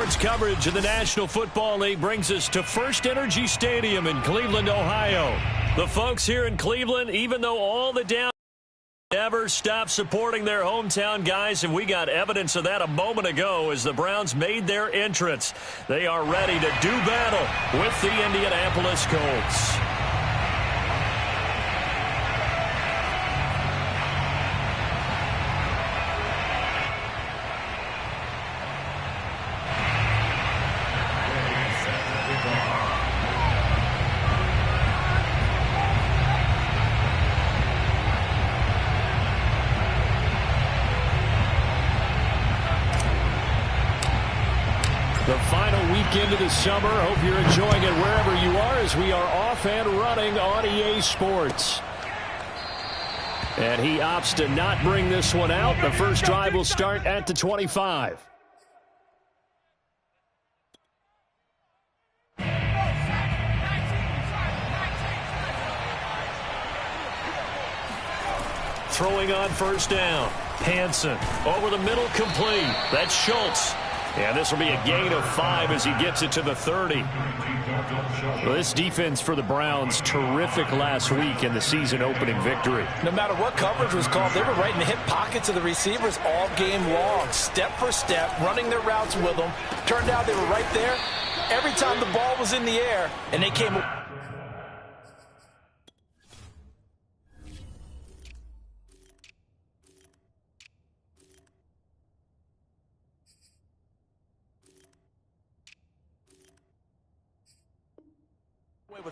Sports coverage of the National Football League brings us to First Energy Stadium in Cleveland, Ohio. The folks here in Cleveland, even though all the down never stop supporting their hometown guys, and we got evidence of that a moment ago as the Browns made their entrance. They are ready to do battle with the Indianapolis Colts. The final weekend of the summer. Hope you're enjoying it wherever you are as we are off and running on EA Sports. And he opts to not bring this one out. The first drive will start at the 25. Throwing on first down. Hansen over the middle, complete. That's Schultz. And this will be a gain of 5 as he gets it to the 30. Well, this defense for the Browns, terrific last week in the season-opening victory. No matter what coverage was called, they were right in the hip pockets of the receivers all game long, step for step, running their routes with them. Turned out they were right there every time the ball was in the air, and they came with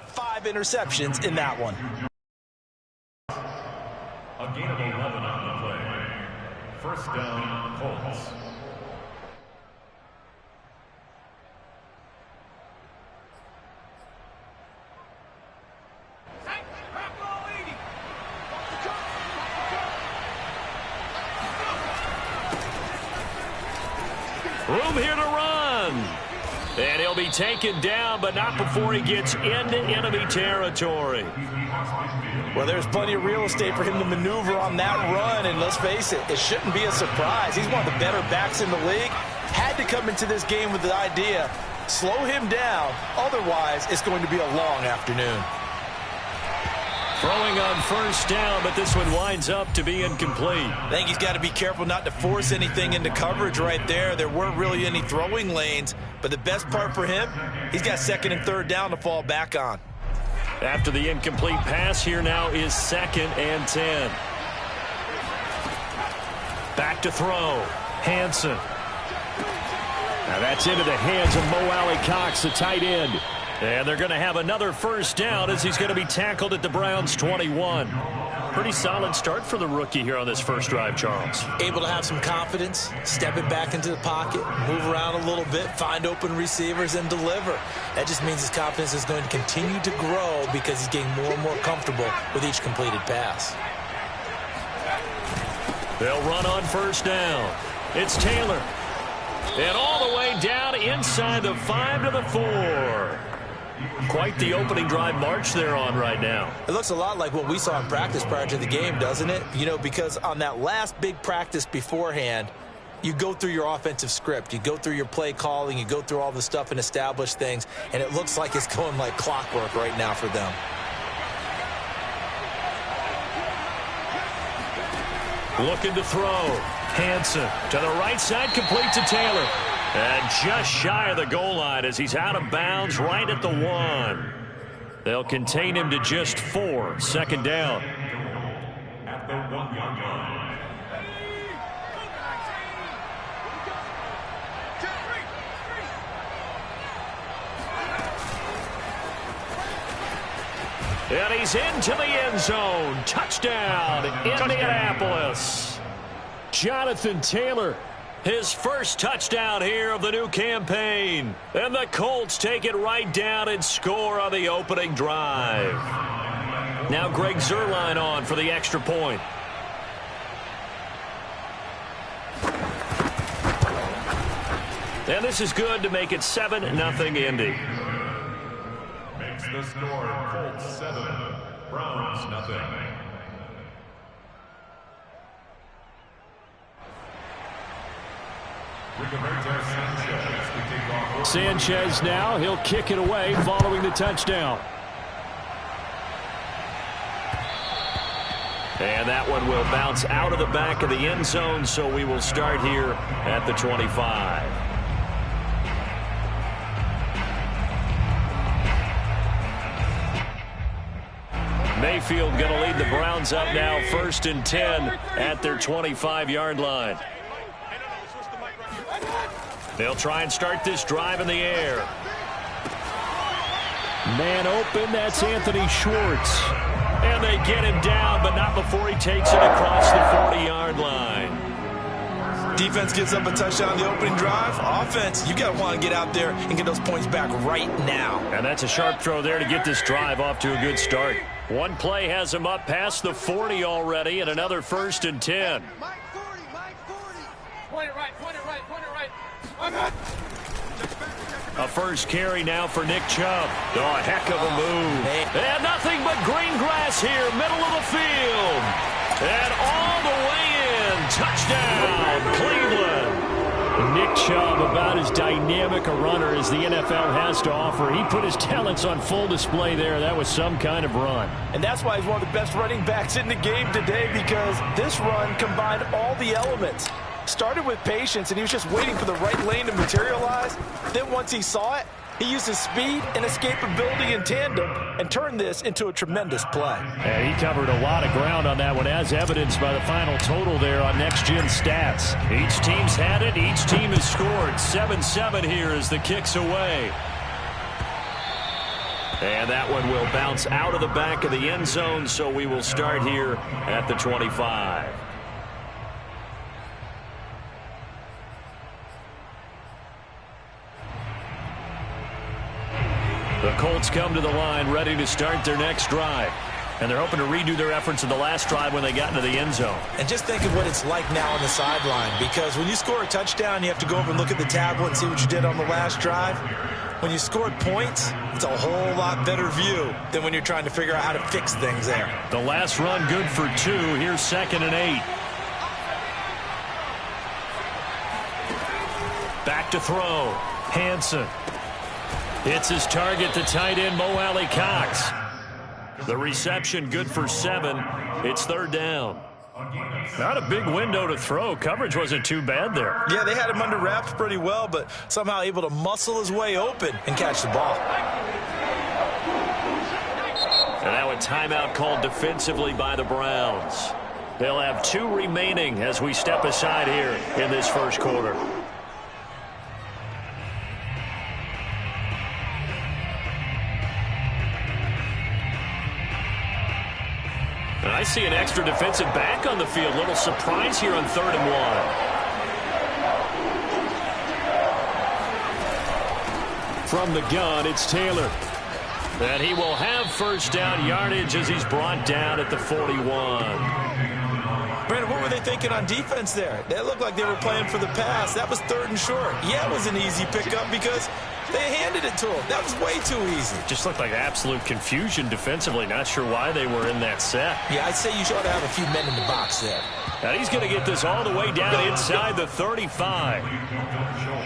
5 interceptions in that one. A gain of 11 on the play. First down, Colts. Room here to run. And he'll be taken down, but not before he gets into enemy territory. Well, there's plenty of real estate for him to maneuver on that run, and let's face it, it shouldn't be a surprise. He's one of the better backs in the league. Had to come into this game with the idea, slow him down, otherwise it's going to be a long afternoon. Throwing on first down, but this one winds up to be incomplete. I think he's got to be careful not to force anything into coverage right there. There weren't really any throwing lanes, but the best part for him, he's got second and third down to fall back on. After the incomplete pass, here now is 2nd and 10. Back to throw. Hansen. Now that's into the hands of Mo Alley-Cox, the tight end. And they're going to have another first down as he's going to be tackled at the Browns' 21. Pretty solid start for the rookie here on this first drive, Charles. Able to have some confidence, stepping back into the pocket, move around a little bit, find open receivers, and deliver. That just means his confidence is going to continue to grow because he's getting more and more comfortable with each completed pass. They'll run on first down. It's Taylor. And all the way down inside the 5 to the 4. Quite the opening drive march they're on right now. It looks a lot like what we saw in practice prior to the game, doesn't it? You know, because on that last big practice beforehand, you go through your offensive script. You go through your play calling. You go through all the stuff and establish things. And it looks like it's going like clockwork right now for them. Looking to throw. Hansen to the right side, complete to Taylor. And just shy of the goal line as he's out of bounds right at the 1. They'll contain him to just 4. Second down. At the 1-yard line. And he's into the end zone. Touchdown, Indianapolis. Jonathan Taylor, his first touchdown here of the new campaign. And the Colts take it right down and score on the opening drive. Now Greg Zuerlein on for the extra point. And this is good to make it 7-0 Indy. Makes the score Colts 7, Browns nothing. Rigoberto Sanchez Sanchez now, he'll kick it away following the touchdown. And that one will bounce out of the back of the end zone, so we will start here at the 25. Mayfield going to lead the Browns up now, 1st and 10 at their 25-yard line. They'll try and start this drive in the air. Man open, that's Anthony Schwartz. And they get him down, but not before he takes it across the 40-yard line. Defense gives up a touchdown on the opening drive. Offense, you got to want to get out there and get those points back right now. And that's a sharp throw there to get this drive off to a good start. One play has him up past the 40 already, and another 1st and 10. Mike 40, Mike 40. Point it right, point it right, point it right. A first carry now for Nick Chubb. Oh, a heck of a move. And nothing but green grass here, middle of the field. And all the way in. Touchdown, Cleveland. Nick Chubb, about as dynamic a runner as the NFL has to offer. He put his talents on full display there. That was some kind of run. And that's why he's one of the best running backs in the game today, because this run combined all the elements. Started with patience, and he was just waiting for the right lane to materialize. Then once he saw it, he used his speed and escapability in tandem and turned this into a tremendous play. Yeah, he covered a lot of ground on that one, as evidenced by the final total there on Next Gen Stats. Each team's had it. Each team has scored. 7-7 here as the kick's away. And that one will bounce out of the back of the end zone, so we will start here at the 25. The Colts come to the line ready to start their next drive. And they're hoping to redo their efforts in the last drive when they got into the end zone. And just think of what it's like now on the sideline, because when you score a touchdown, you have to go over and look at the tablet and see what you did on the last drive. When you scored points, it's a whole lot better view than when you're trying to figure out how to fix things there. The last run good for 2. Here's 2nd and 8. Back to throw. Hansen. It's his target, the tight end, Mo Alley Cox. The reception good for 7. It's 3rd down. Not a big window to throw. Coverage wasn't too bad there. Yeah, they had him under wraps pretty well, but somehow able to muscle his way open and catch the ball. And now a timeout called defensively by the Browns. They'll have 2 remaining as we step aside here in this first quarter. And I see an extra defensive back on the field. Little surprise here on 3rd and 1. From the gun, it's Taylor. And he will have first down yardage as he's brought down at the 41. Brandon, what were they thinking on defense there? They looked like they were playing for the pass. That was 3rd and short. Yeah, it was an easy pickup because they handed it to him. That was way too easy. Just looked like absolute confusion defensively. Not sure why they were in that set. Yeah, I'd say you ought to have a few men in the box there. Now he's going to get this all the way down inside the 35.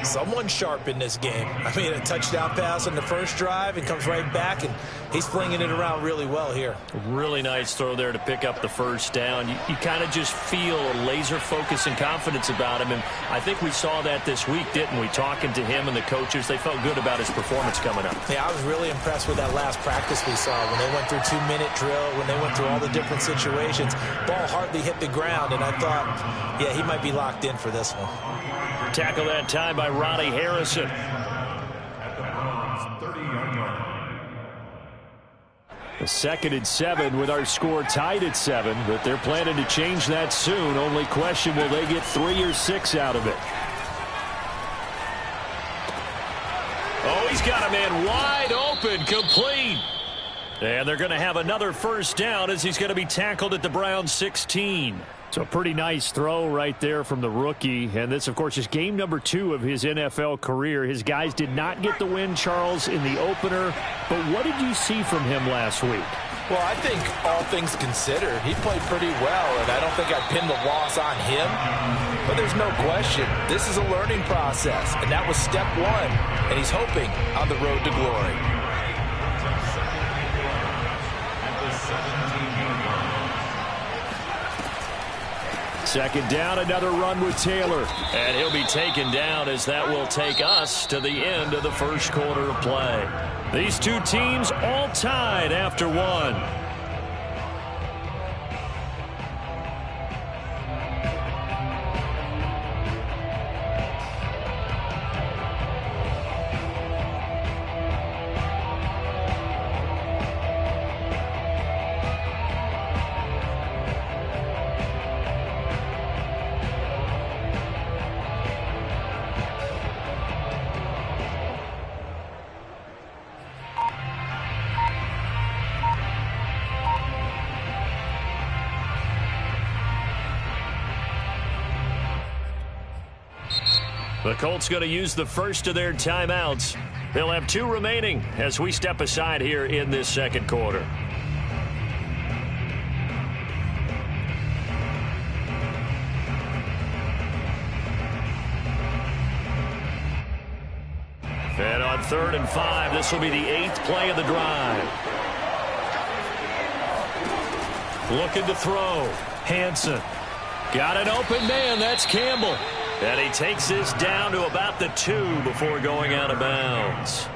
Someone sharp in this game. I mean, a touchdown pass on the first drive and comes right back, and he's flinging it around really well here. Really nice throw there to pick up the first down. You kind of just feel a laser focus and confidence about him, and I think we saw that this week, didn't we? Talking to him and the coaches, they felt good about his performance coming up. Yeah, I was really impressed with that last practice we saw when they went through 2-minute drill, when they went through all the different situations. Ball hardly hit the ground, and I thought, yeah, he might be locked in for this one. Tackle that time by Ronnie Harrison. A 2nd and 7 with our score tied at 7, but they're planning to change that soon. Only question, will they get 3 or 6 out of it? Oh, he's got a man wide open, complete. And they're going to have another first down as he's going to be tackled at the Browns 16. So a pretty nice throw right there from the rookie. And this, of course, is game number 2 of his NFL career. His guys did not get the win, Charles, in the opener. But what did you see from him last week? Well, I think all things considered, he played pretty well, and I don't think I'd pin the loss on him. But there's no question, this is a learning process, and that was step one, and he's hoping on the road to glory. Second down, another run with Taylor. And he'll be taken down as that will take us to the end of the first quarter of play. These two teams all tied after one. The Colts going to use the first of their timeouts. They'll have two remaining as we step aside here in this second quarter. And on 3rd and 5, this will be the 8th play of the drive. Looking to throw. Hansen. Got an open man. That's Campbell. And he takes this down to about the 2 before going out of bounds.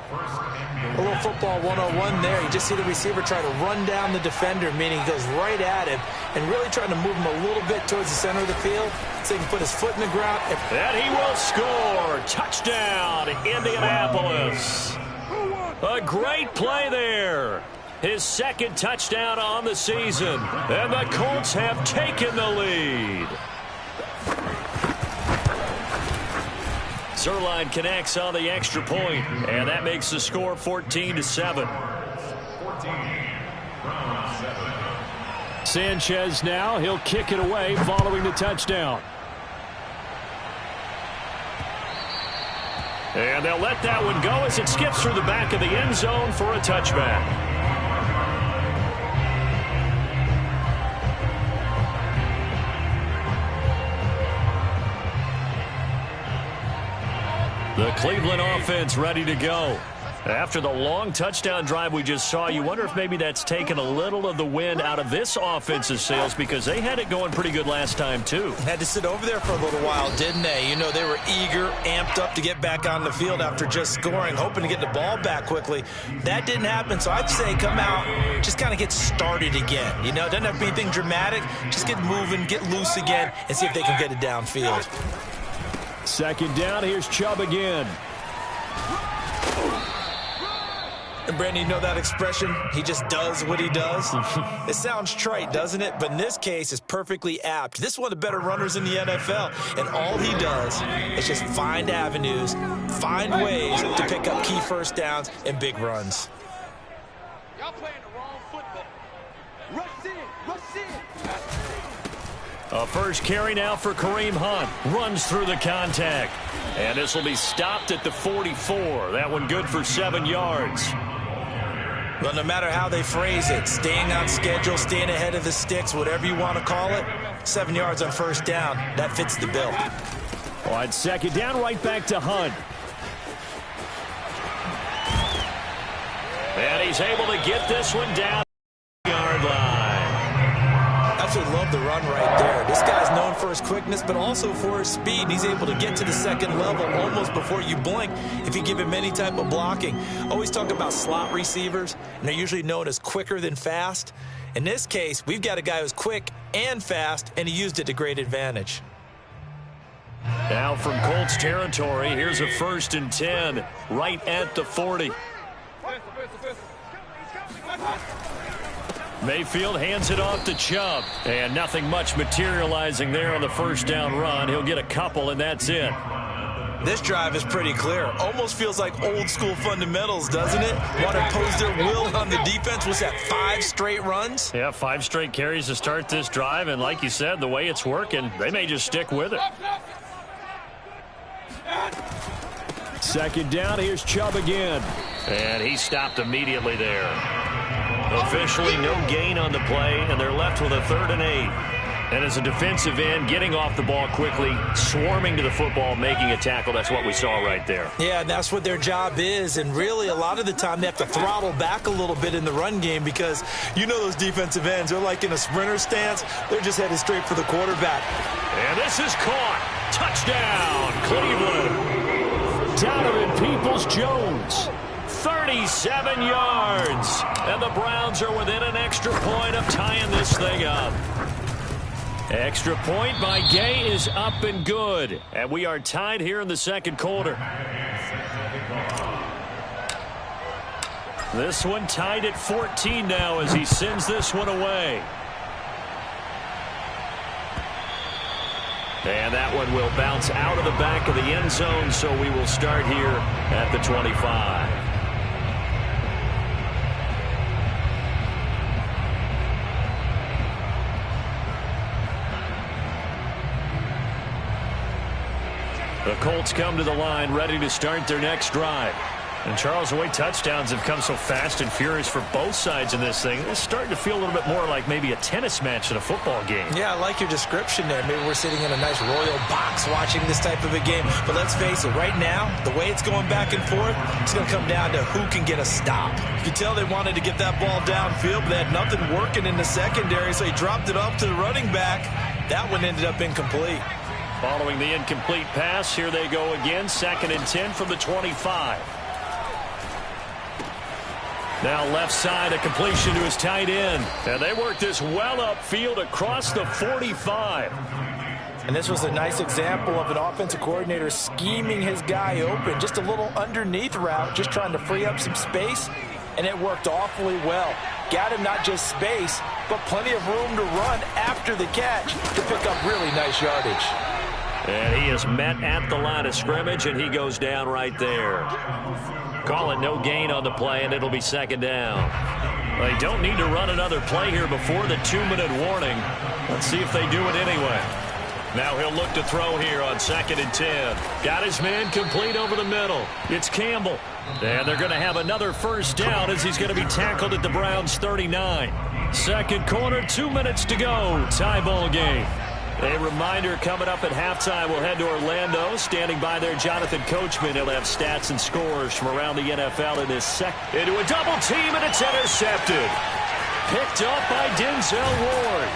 A little football 101 there. You just see the receiver try to run down the defender, meaning he goes right at him and really trying to move him a little bit towards the center of the field so he can put his foot in the ground. And he will score. Touchdown, Indianapolis. A great play there. His second touchdown on the season. And the Colts have taken the lead. Zerline connects on the extra point, and that makes the score 14-7. Sanchez now, he'll kick it away following the touchdown. And they'll let that one go as it skips through the back of the end zone for a touchback. The Cleveland offense ready to go. After the long touchdown drive we just saw, you wonder if maybe that's taken a little of the wind out of this offense's sails because they had it going pretty good last time, too. Had to sit over there for a little while, didn't they? You know, they were eager, amped up to get back on the field after just scoring, hoping to get the ball back quickly. That didn't happen, so I'd say come out, just kind of get started again. You know, it doesn't have to be anything dramatic. Just get moving, get loose again, and see if they can get it downfield. Second down, here's Chubb again. And Brandon, you know that expression? He just does what he does. It sounds trite, doesn't it? But in this case, it's perfectly apt. This is one of the better runners in the NFL. And all he does is just find avenues, find ways to pick up key first downs and big runs. Y'all playing the wrong football. Rush in, rush in. A first carry now for Kareem Hunt. Runs through the contact. And this will be stopped at the 44. That one good for 7 yards. Well, no matter how they phrase it, staying on schedule, staying ahead of the sticks, whatever you want to call it, 7 yards on first down, that fits the bill. On second down, right back to Hunt. And he's able to get this one down the yard line. Absolutely love the run right there. This guy's known for his quickness, but also for his speed. And he's able to get to the second level almost before you blink if you give him any type of blocking. Always talk about slot receivers, and they're usually known as quicker than fast. In this case, we've got a guy who's quick and fast, and he used it to great advantage. Now from Colts territory, here's a 1st and 10 right at the 40. Mayfield hands it off to Chubb. And nothing much materializing there on the first down run. He'll get a couple, and that's it. This drive is pretty clear. Almost feels like old school fundamentals, doesn't it? Want to impose their will on the defense. Was that 5 straight runs? Yeah, 5 straight carries to start this drive. And like you said, the way it's working, they may just stick with it. Second down, here's Chubb again. And he stopped immediately there. Officially no gain on the play, and they're left with a 3rd and 8. And as a defensive end, getting off the ball quickly, swarming to the football, making a tackle, that's what we saw right there. Yeah, and that's what their job is. And really, a lot of the time, they have to throttle back a little bit in the run game because you know those defensive ends, they're like in a sprinter stance. They're just headed straight for the quarterback. And this is caught. Touchdown, Cleveland. Donovan Peoples-Jones. 37 yards. And the Browns are within an extra point of tying this thing up. Extra point by Gay is up and good. And we are tied here in the second quarter. This one tied at 14 now as he sends this one away. And that one will bounce out of the back of the end zone, so we will start here at the 25. The Colts come to the line ready to start their next drive. And Charles, the way touchdowns have come so fast and furious for both sides in this thing, it's starting to feel a little bit more like maybe a tennis match in a football game. Yeah, I like your description there. Maybe we're sitting in a nice royal box watching this type of a game. But let's face it, right now, the way it's going back and forth, it's going to come down to who can get a stop. You can tell they wanted to get that ball downfield, but they had nothing working in the secondary, so he dropped it off to the running back. That one ended up incomplete. Following the incomplete pass, here they go again. 2nd and 10 from the 25. Now left side, a completion to his tight end. And they work this well upfield across the 45. And this was a nice example of an offensive coordinator scheming his guy open. Just a little underneath route, just trying to free up some space. And it worked awfully well. Got him not just space, but plenty of room to run after the catch to pick up really nice yardage. And he is met at the line of scrimmage, and he goes down right there. Call it no gain on the play, and it'll be 2nd down. They don't need to run another play here before the 2-minute warning. Let's see if they do it anyway. Now he'll look to throw here on 2nd and 10. Got his man complete over the middle. It's Campbell. And they're going to have another 1st down as he's going to be tackled at the Browns' 39. Second quarter, 2 minutes to go. Tie ball game. A reminder coming up at halftime, we'll head to Orlando. Standing by there, Jonathan Coachman. He'll have stats and scores from around the NFL in his into a double team, and it's intercepted. Picked up by Denzel Ward.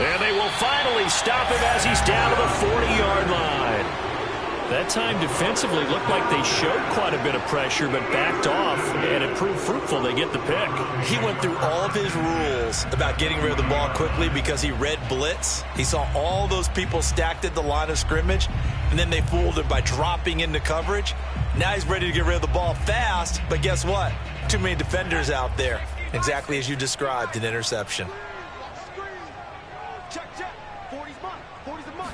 And they will finally stop him as he's down to the 40-yard line. That time defensively looked like they showed quite a bit of pressure, but backed off, and it proved fruitful. They get the pick. He went through all of his rules about getting rid of the ball quickly because he read blitz. He saw all those people stacked at the line of scrimmage, and then they fooled him by dropping into coverage. Now he's ready to get rid of the ball fast, but guess what? Too many defenders out there. Exactly as you described, an interception. Check, check. 40's mine. 40's a mine.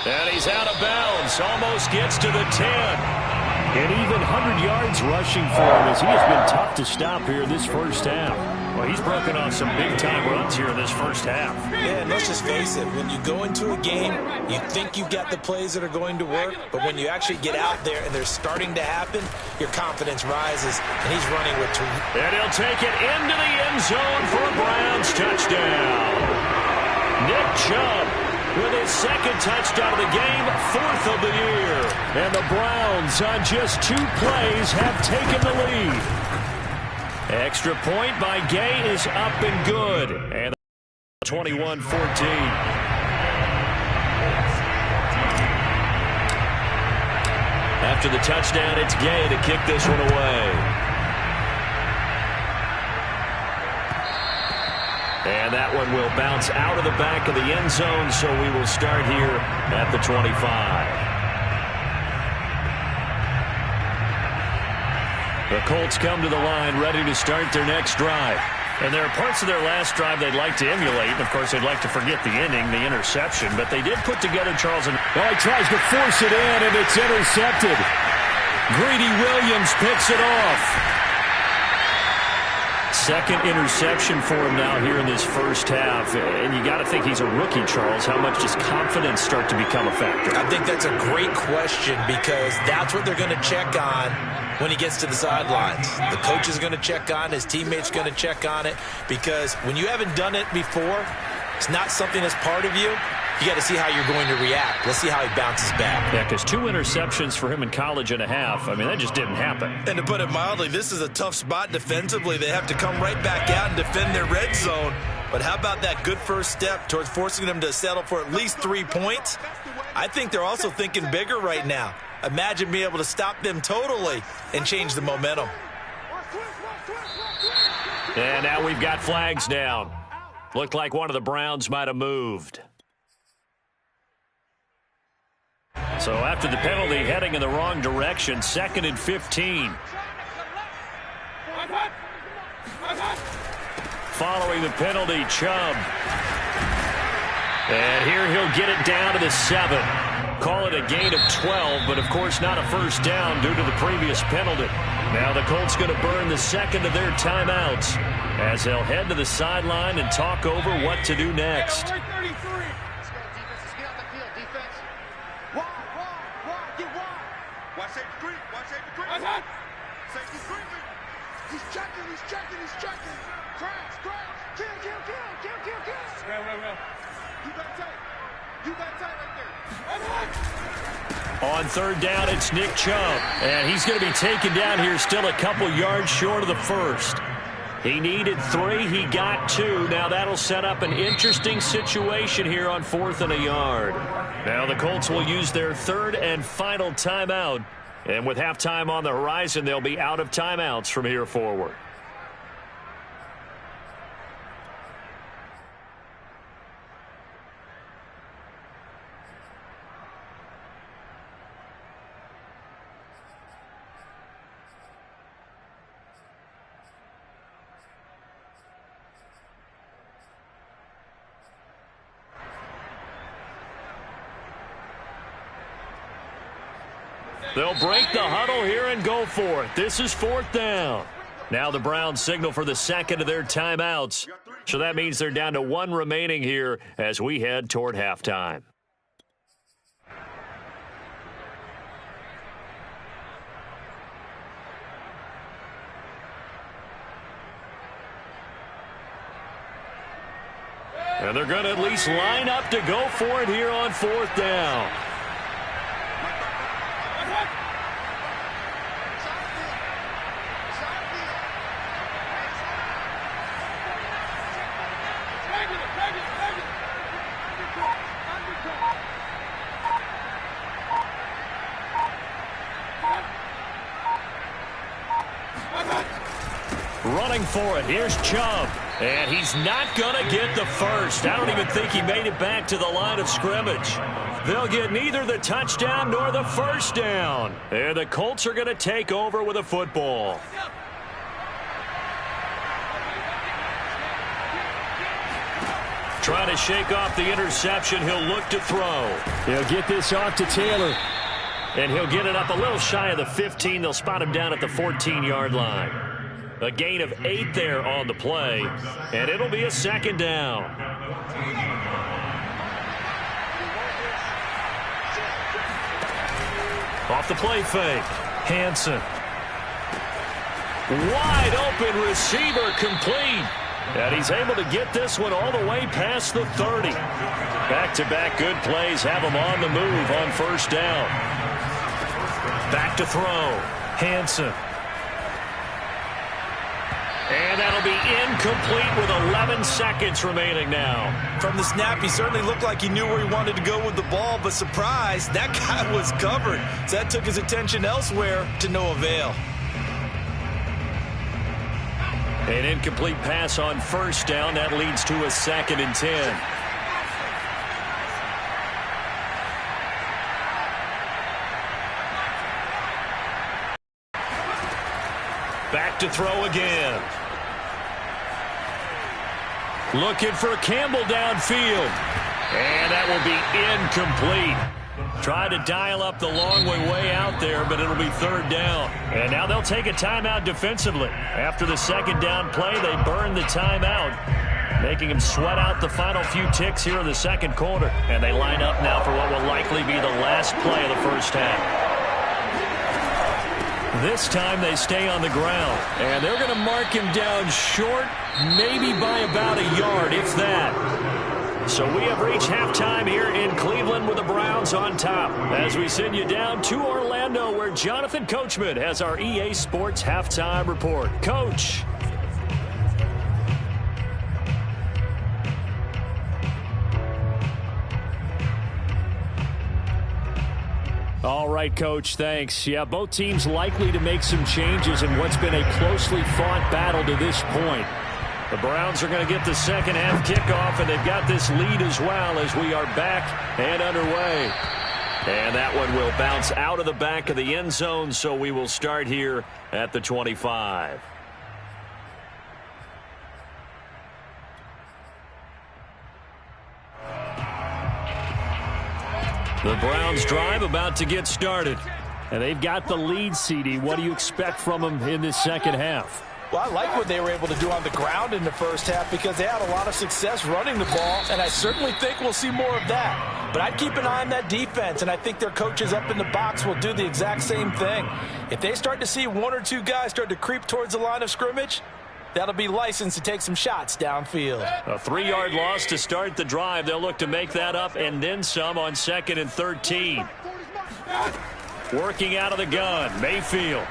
And he's out of bounds. Almost gets to the 10. And even 100 yards rushing for him as he has been tough to stop here this first half. Well, he's broken off some big-time runs here in this first half. Yeah, and let's just face it. When you go into a game, you think you've got the plays that are going to work, but when you actually get out there and they're starting to happen, your confidence rises, and he's running with two. And he'll take it into the end zone for a Browns touchdown. Nick Chubb with his 2nd touchdown of the game, 4th of the year. And the Browns, on just 2 plays, have taken the lead. Extra point by Gay is up and good. And 21-14. After the touchdown, it's Gay to kick this one away. And that one will bounce out of the back of the end zone, so we will start here at the 25. The Colts come to the line ready to start their next drive. And there are parts of their last drive they'd like to emulate. Of course, they'd like to forget the ending, the interception. But they did put together Charles. Well, he tries to force it in, and it's intercepted. Greedy Williams picks it off. Second interception for him now here in this first half. And you got to think he's a rookie, Charles. How much does confidence start to become a factor? I think that's a great question because that's what they're going to check on when he gets to the sidelines. The coach is going to check on, his teammates going to check on it, because when you haven't done it before, it's not something that's part of you. You got to see how you're going to react. Let's see how he bounces back. Yeah, because 2 interceptions for him in college and a half. I mean, that just didn't happen. And to put it mildly, this is a tough spot defensively. They have to come right back out and defend their red zone. But how about that good first step towards forcing them to settle for at least 3 points? I think they're also thinking bigger right now. Imagine being able to stop them totally and change the momentum. And now we've got flags down. Looked like one of the Browns might have moved. So after the penalty, heading in the wrong direction, 2nd and 15. Following the penalty, Chubb. And here he'll get it down to the 7. Call it a gain of 12, but of course not a first down due to the previous penalty. Now the Colts going to burn the second of their timeouts as they'll head to the sideline and talk over what to do next. He's checking. Crash. Kill. You got tight right there. On 3rd down, it's Nick Chubb. And he's going to be taken down here still a couple yards short of the first. He needed 3. He got 2. Now that'll set up an interesting situation here on 4th and a yard. Now the Colts will use their 3rd and final timeout. And with halftime on the horizon, they'll be out of timeouts from here forward. They'll break the huddle here and go for it. This is 4th down. Now the Browns signal for the 2nd of their timeouts. So that means they're down to 1 remaining here as we head toward halftime. And they're going to at least line up to go for it here on 4th down. Running for it. Here's Chubb. And he's not going to get the first. I don't even think he made it back to the line of scrimmage. They'll get neither the touchdown nor the first down. And the Colts are going to take over with a football. Trying to shake off the interception. He'll look to throw. He'll get this off to Taylor. And he'll get it up a little shy of the 15. They'll spot him down at the 14-yard line. A gain of 8 there on the play, and it'll be a 2nd down. Off the play fake, Hansen. Wide open receiver complete. And he's able to get this one all the way past the 30. Back-to-back good plays have him on the move on 1st down. Back to throw, Hansen. And that'll be incomplete with 11 seconds remaining now. From the snap, he certainly looked like he knew where he wanted to go with the ball, but surprise, that guy was covered. So that took his attention elsewhere to no avail. An incomplete pass on 1st down. That leads to a 2nd and 10. Back to throw again. Looking for Campbell downfield. And that will be incomplete. Tried to dial up the long way out there, but it'll be third down. And now they'll take a timeout defensively. After the second down play, they burn the timeout, making them sweat out the final few ticks here in the second quarter. And they line up now for what will likely be the last play of the first half. This time they stay on the ground, and they're going to mark him down short, maybe by about a yard, if that. So we have reached halftime here in Cleveland with the Browns on top. As we send you down to Orlando, where Jonathan Coachman has our EA Sports halftime report. Coach. All right, Coach, thanks. Yeah, both teams likely to make some changes in what's been a closely fought battle to this point. The Browns are going to get the second half kickoff, and they've got this lead as well as we are back and underway. And that one will bounce out of the back of the end zone, so we will start here at the 25. The Browns drive about to get started. And they've got the lead, CD. What do you expect from them in this second half? Well, I like what they were able to do on the ground in the first half because they had a lot of success running the ball, and I certainly think we'll see more of that. But I'd keep an eye on that defense, and I think their coaches up in the box will do the exact same thing. If they start to see one or two guys start to creep towards the line of scrimmage, that'll be licensed to take some shots downfield. A 3-yard loss to start the drive. They'll look to make that up and then some on 2nd and 13. Working out of the gun, Mayfield.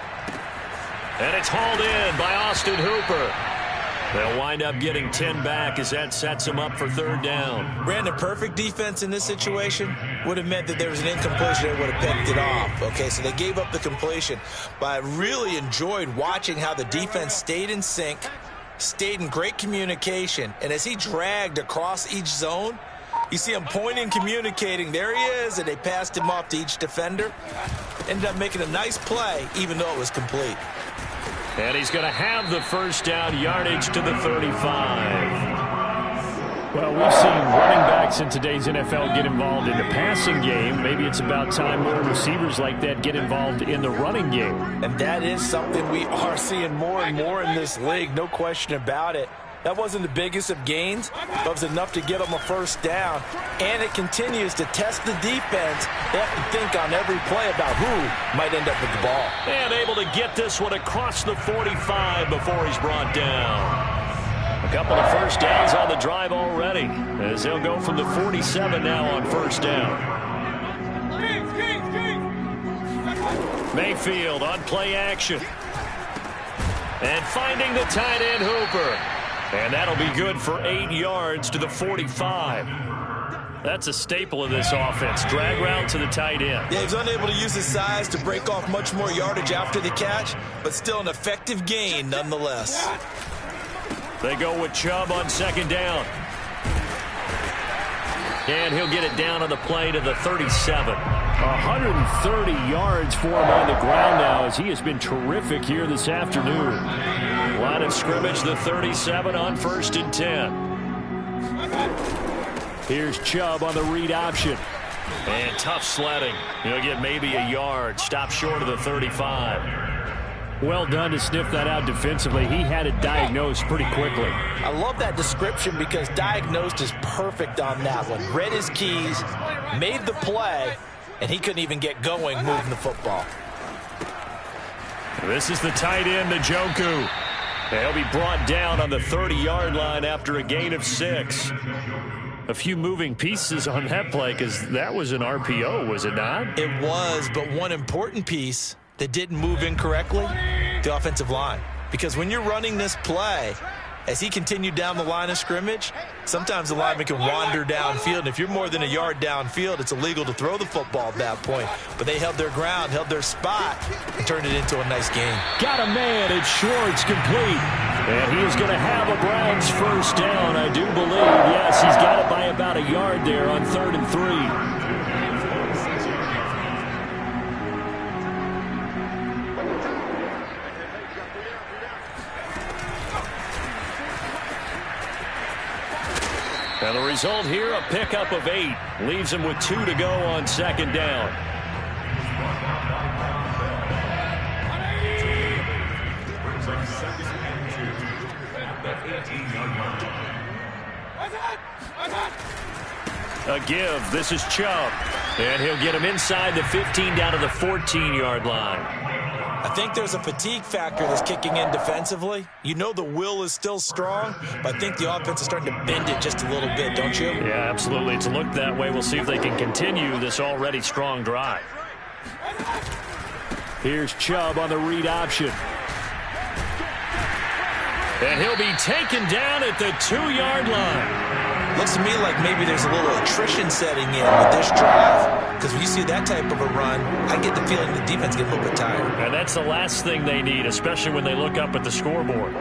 And it's hauled in by Austin Hooper. They'll wind up getting 10 back as that sets them up for third down. Brandon, perfect defense in this situation would have meant that there was an incompletion that would have picked it off. Okay, so they gave up the completion. But I really enjoyed watching how the defense stayed in sync, stayed in great communication, and as he dragged across each zone, you see him pointing, communicating. There he is, and they passed him off to each defender. Ended up making a nice play, even though it was complete. And he's going to have the first down, yardage to the 35. Well, we've seen running backs in today's NFL get involved in the passing game. Maybe it's about time more receivers like that get involved in the running game. And that is something we are seeing more and more in this league, no question about it. That wasn't the biggest of gains, but it was enough to get them a first down. And it continues to test the defense. They have to think on every play about who might end up with the ball. And able to get this one across the 45 before he's brought down. A couple of first downs on the drive already, as they'll go from the 47 now on first down. Mayfield on play action. And finding the tight end Hooper. And that'll be good for 8 yards to the 45. That's a staple of this offense. Drag route to the tight end. Yeah, he's unable to use his size to break off much more yardage after the catch, but still an effective gain nonetheless. They go with Chubb on second down. And he'll get it down on the play to the 37. 130 yards for him on the ground now as he has been terrific here this afternoon. Line of scrimmage, the 37 on 1st and 10. Here's Chubb on the read option. And tough sledding. He'll get maybe a yard. Stop short of the 35. Well done to sniff that out defensively. He had it diagnosed pretty quickly. I love that description because diagnosed is perfect on that one. Read his keys, made the play, and he couldn't even get going moving the football. This is the tight end, Njoku. He'll be brought down on the 30-yard line after a gain of 6. A few moving pieces on that play because that was an RPO, was it not? It was, but one important piece that didn't move incorrectly, the offensive line. Because when you're running this play, as he continued down the line of scrimmage, sometimes the lineman can wander downfield. And if you're more than a yard downfield, it's illegal to throw the football at that point. But they held their ground, held their spot, and turned it into a nice game. Got a man. It's Schwartz complete. And he is going to have a Browns first down, I do believe. Yes, he's got it by about a yard there on 3rd and 3. And the result here, a pickup of 8. Leaves him with 2 to go on second down. A give. This is Chubb. And he'll get him inside the 15 down to the 14-yard line. I think there's a fatigue factor that's kicking in defensively. You know the will is still strong, but I think the offense is starting to bend it just a little bit, don't you? Yeah, absolutely. It's looked that way. We'll see if they can continue this already strong drive. Here's Chubb on the read option. And he'll be taken down at the 2-yard line. Looks to me like maybe there's a little attrition setting in with this drive. Because when you see that type of a run, I get the feeling the defense gets a little bit tired. And that's the last thing they need, especially when they look up at the scoreboard.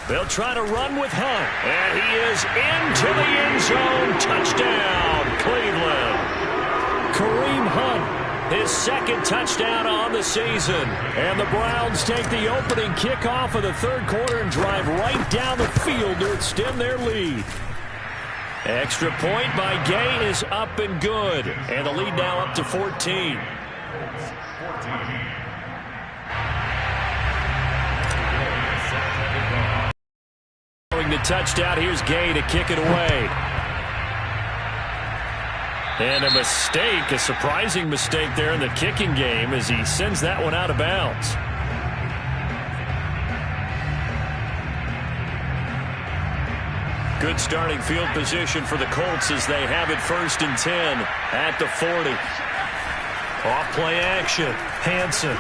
They'll try to run with Hunt. And he is into the end zone. Touchdown, Cleveland. Kareem Hunt, his second touchdown on the season. And the Browns take the opening kickoff of the third quarter and drive right down the field to extend their lead. Extra point by Gay is up and good. And the lead now up to 14. The touchdown. Here's Gay to kick it away. And a mistake, a surprising mistake there in the kicking game as he sends that one out of bounds. Good starting field position for the Colts as they have it 1st and 10 at the 40. Off play action. Hansen.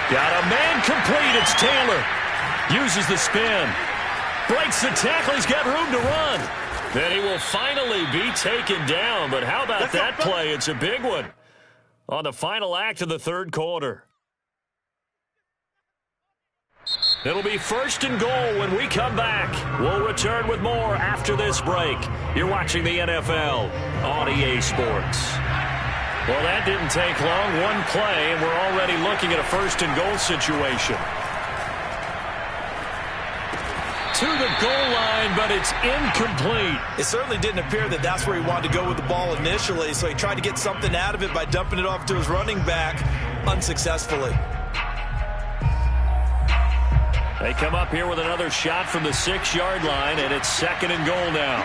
Got a man complete. It's Taylor. Uses the spin. Breaks the tackle. He's got room to run. Then he will finally be taken down. But how about that play? It's a big one on the final act of the third quarter. It'll be 1st and goal when we come back. We'll return with more after this break. You're watching the NFL on EA Sports. Well, that didn't take long. One play, and we're already looking at a 1st and goal situation. To the goal line, but it's incomplete. It certainly didn't appear that that's where he wanted to go with the ball initially, so he tried to get something out of it by dumping it off to his running back unsuccessfully. They come up here with another shot from the 6-yard line, and it's 2nd and goal now.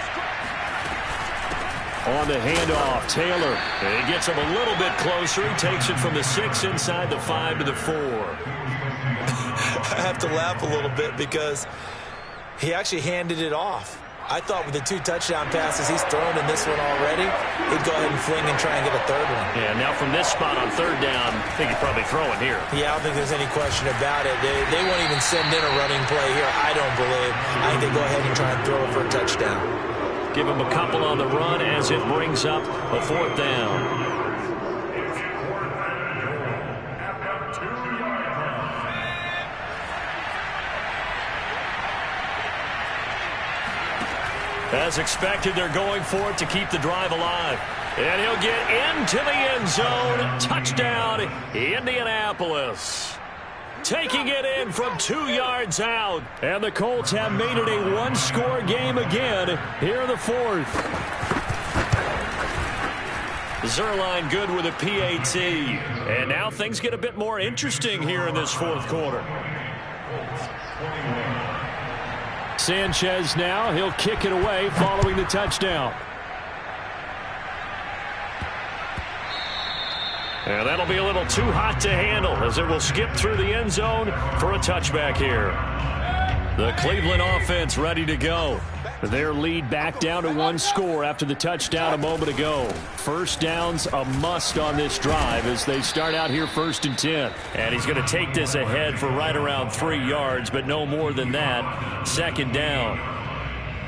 On the handoff, Taylor. And he gets him a little bit closer. He takes it from the 6 inside the 5 to the 4. I have to laugh a little bit because he actually handed it off. I thought with the 2 touchdown passes he's thrown in this one already, he'd go ahead and fling and try and get a 3rd one. Yeah, now from this spot on 3rd down, I think he'd probably throw it here. Yeah, I don't think there's any question about it. They won't even send in a running play here, I don't believe. I think they go ahead and try and throw it for a touchdown. Give him a couple on the run as it brings up a 4th down. As expected, they're going for it to keep the drive alive. And he'll get into the end zone. Touchdown, Indianapolis. Taking it in from 2 yards out. And the Colts have made it a one-score game again here in the 4th. Zuerlein good with a PAT. And now things get a bit more interesting here in this 4th quarter. Sanchez now. He'll kick it away following the touchdown. And that'll be a little too hot to handle as it will skip through the end zone for a touchback here. The Cleveland offense ready to go. Their lead back down to 1 score after the touchdown a moment ago. 1st downs a must on this drive as they start out here 1st and 10. And he's going to take this ahead for right around 3 yards, but no more than that. 2nd down.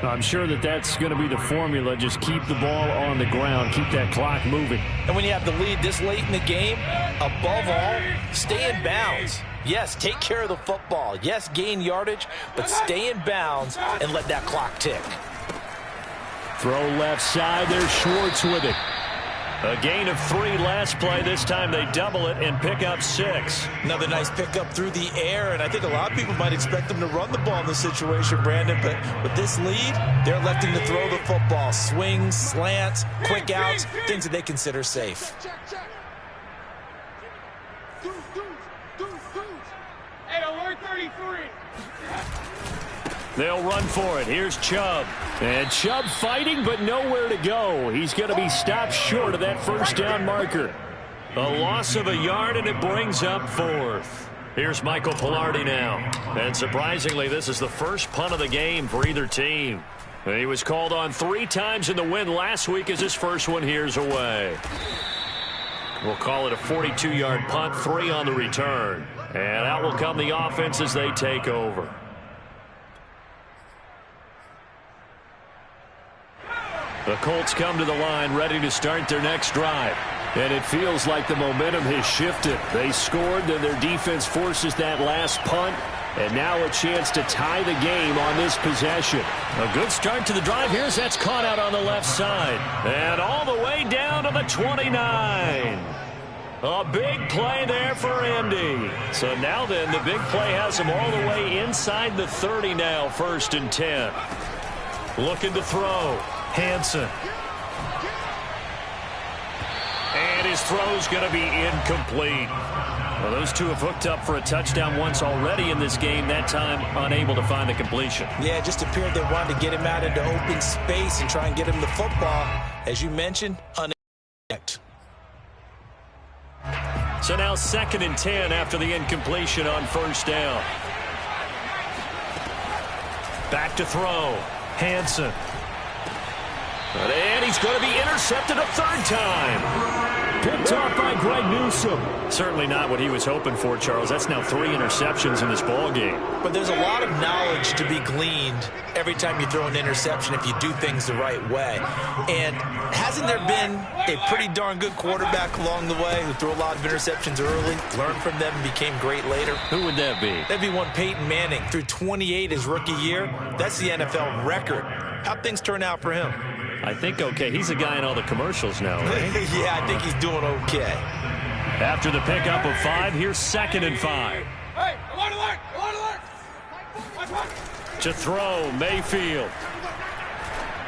I'm sure that that's going to be the formula. Just keep the ball on the ground. Keep that clock moving. And when you have the lead this late in the game, above all, stay in bounds. Yes, take care of the football. Yes, gain yardage, but stay in bounds and let that clock tick. Throw left side. There's Schwartz with it. A gain of 3 last play. This time they double it and pick up 6. Another nice pickup through the air, and I think a lot of people might expect them to run the ball in this situation, Brandon, but with this lead, they're electing to throw the football. Swings, slants, quick outs, things that they consider safe. Hey, alert 33. They'll run for it. Here's Chubb. And Chubb fighting, but nowhere to go. He's going to be stopped short of that first down marker. A loss of a yard, and it brings up 4th. Here's Michael Pilardi now. And surprisingly, this is the first punt of the game for either team. And he was called on 3 times in the win last week as his first one here's away. We'll call it a 42-yard punt, 3 on the return. And out will come the offense as they take over. The Colts come to the line ready to start their next drive. And it feels like the momentum has shifted. They scored, then their defense forces that last punt. And now a chance to tie the game on this possession. A good start to the drive. Here's that's caught out on the left side. And all the way down to the 29. A big play there for Indy. So now then, the big play has them all the way inside the 30 now, 1st and 10. Looking to throw. Hansen. And his throw's going to be incomplete. Well, those two have hooked up for a touchdown once already in this game, that time unable to find the completion. Yeah, it just appeared they wanted to get him out into open space and try and get him the football. As you mentioned, unable. So now 2nd and 10 after the incompletion on 1st down. Back to throw. Hansen. And he's going to be intercepted a 3rd time. Picked off by Greg Newsome. Certainly not what he was hoping for, Charles. That's now 3 interceptions in this ball game. But there's a lot of knowledge to be gleaned every time you throw an interception if you do things the right way. And hasn't there been a pretty darn good quarterback along the way who threw a lot of interceptions early, learned from them, and became great later? Who would that be? That'd be one Peyton Manning. Threw 28 his rookie year. That's the NFL record. How'd things turn out for him? I think okay. He's a guy in all the commercials now, right? Yeah, I think he's doing okay. After the pickup of 5, here's 2nd and 5. Hey, alert, alert, alert, alert. To throw, Mayfield.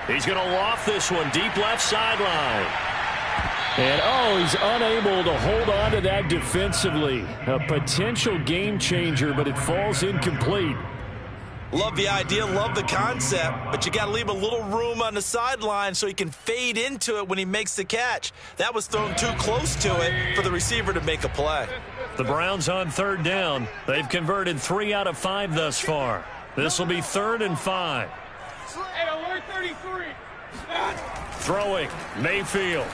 He's going to loft this one deep left sideline. And, he's unable to hold on to that defensively. A potential game changer, but it falls incomplete. Love the idea, love the concept, but you got to leave a little room on the sideline so he can fade into it when he makes the catch. That was thrown too close to it for the receiver to make a play. The Browns on 3rd down. They've converted 3 out of 5 thus far. This will be 3rd and 5. Hey, alert 33. Throwing, Mayfield.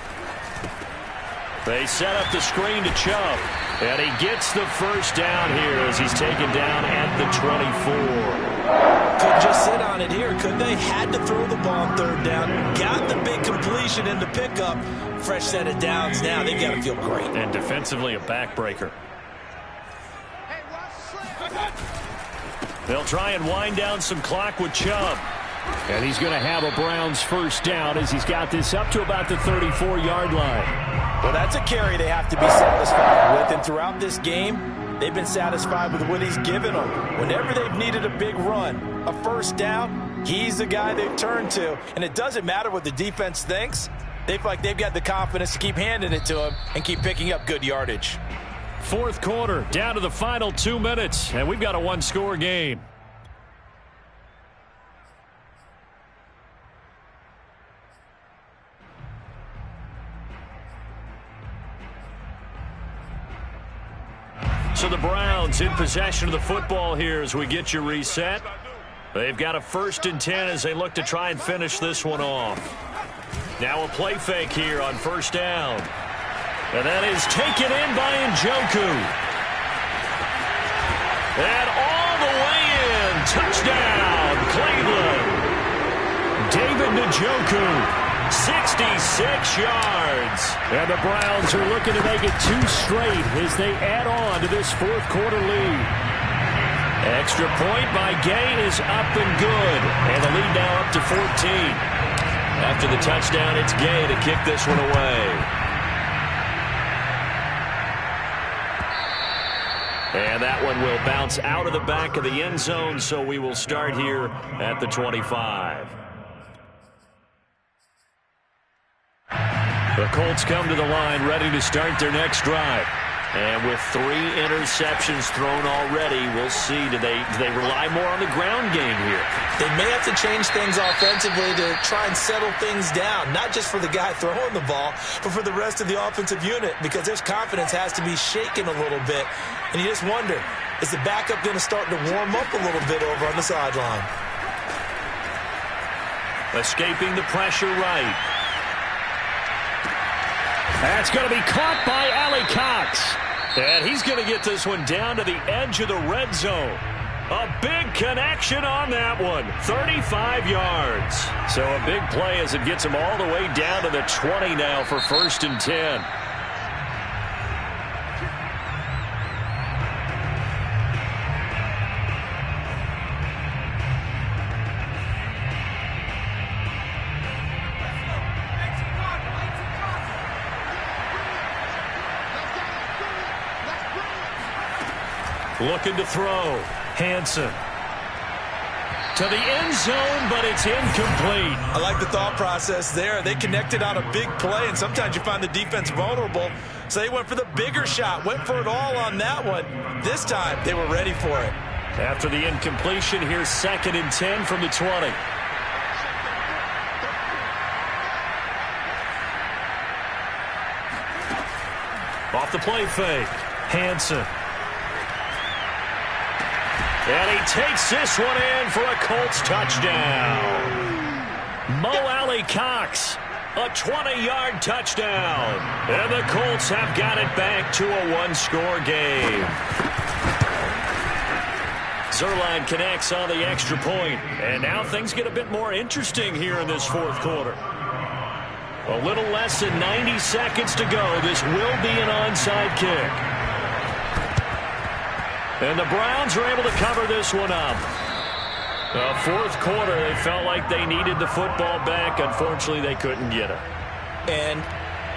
They set up the screen to Chubb. And he gets the first down here as he's taken down at the 24. Couldn't just sit on it here, could they? Had to throw the ball on 3rd down. Got the big completion in the pickup. Fresh set of downs now. They've got to feel great. And defensively a backbreaker. They'll try and wind down some clock with Chubb. And he's going to have a Browns first down as he's got this up to about the 34-yard line. Well, that's a carry they have to be satisfied with. And throughout this game, they've been satisfied with what he's given them. Whenever they've needed a big run, a first down, he's the guy they've turned to. And it doesn't matter what the defense thinks. They feel like they've got the confidence to keep handing it to him and keep picking up good yardage. 4th quarter, down to the final 2 minutes, and we've got a 1-score game. So the Browns in possession of the football here as we get you reset. They've got a 1st and 10 as they look to try and finish this one off. Now a play fake here on 1st down. And that is taken in by Njoku. And all the way in. Touchdown, Cleveland. Njoku. 66 yards. And the Browns are looking to make it 2 straight as they add on to this fourth quarter lead. Extra point by Gay is up and good. And the lead now up to 14. After the touchdown, it's Gay to kick this one away. And that one will bounce out of the back of the end zone, so we will start here at the 25. The Colts come to the line ready to start their next drive. And with 3 interceptions thrown already, we'll see, do they rely more on the ground game here? They may have to change things offensively to try and settle things down, not just for the guy throwing the ball, but for the rest of the offensive unit, because their confidence has to be shaken a little bit. And you just wonder, is the backup going to start to warm up a little bit over on the sideline? Escaping the pressure right. That's going to be caught by Ali Cox. And he's going to get this one down to the edge of the red zone. A big connection on that one. 35 yards. So a big play as it gets him all the way down to the 20 now for 1st and 10. Looking to throw. Hansen. To the end zone, but it's incomplete. I like the thought process there. They connected on a big play, and sometimes you find the defense vulnerable. So they went for the bigger shot, went for it all on that one. This time, they were ready for it. After the incompletion, here's 2nd and 10 from the 20. Off the play fake. Hansen. And he takes this one in for a Colts touchdown. Mo Alley Cox, a 20-yard touchdown. And the Colts have got it back to a 1-score game. Zerline connects on the extra point. And now things get a bit more interesting here in this fourth quarter. A little less than 90 seconds to go. This will be an onside kick. And the Browns are able to cover this one up. Fourth quarter, they felt like they needed the football back. Unfortunately, they couldn't get it. And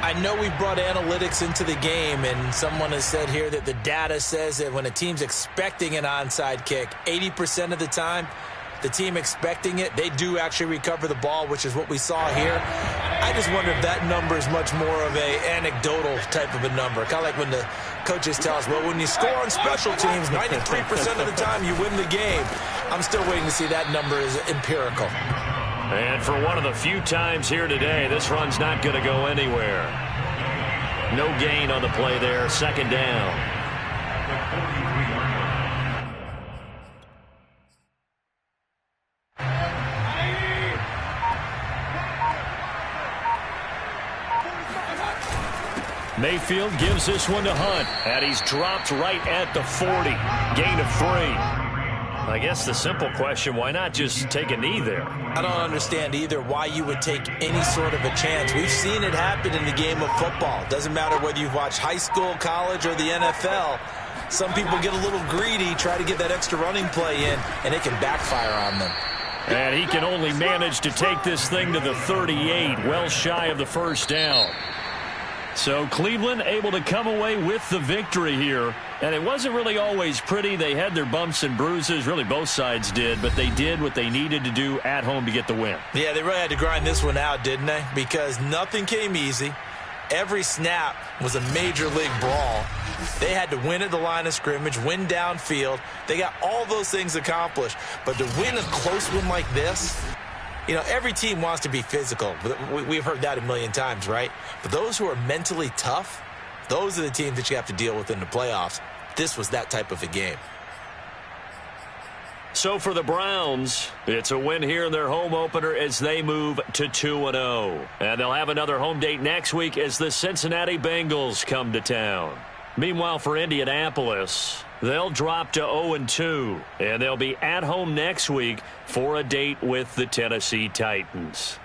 I know we brought analytics into the game, and someone has said here that the data says that when a team's expecting an onside kick, 80% of the time, the team expecting it, they do actually recover the ball, which is what we saw here. I just wonder if that number is much more of a anecdotal type of a number. Kind of like when the coaches tell us, well, when you score on special teams, 93% of the time you win the game. I'm still waiting to see that number is empirical. And for one of the few times here today, this run's not going to go anywhere. No gain on the play there, 2nd down. Mayfield gives this one to Hunt, and he's dropped right at the 40. Gain of 3. I guess the simple question, why not just take a knee there? I don't understand either why you would take any sort of a chance. We've seen it happen in the game of football. Doesn't matter whether you've watched high school, college, or the NFL. Some people get a little greedy, try to get that extra running play in, and it can backfire on them. And he can only manage to take this thing to the 38, well shy of the 1st down. So Cleveland able to come away with the victory here. And it wasn't really always pretty. They had their bumps and bruises. Really, both sides did. But they did what they needed to do at home to get the win. Yeah, they really had to grind this one out, didn't they? Because nothing came easy. Every snap was a major league brawl. They had to win at the line of scrimmage, win downfield. They got all those things accomplished. But to win a close one like this, you know, every team wants to be physical. We've heard that a million times, right? But those who are mentally tough, those are the teams that you have to deal with in the playoffs. This was that type of a game. So for the Browns, it's a win here in their home opener as they move to 2-0. And they'll have another home date next week as the Cincinnati Bengals come to town. Meanwhile, for Indianapolis, they'll drop to 0-2, and they'll be at home next week for a date with the Tennessee Titans.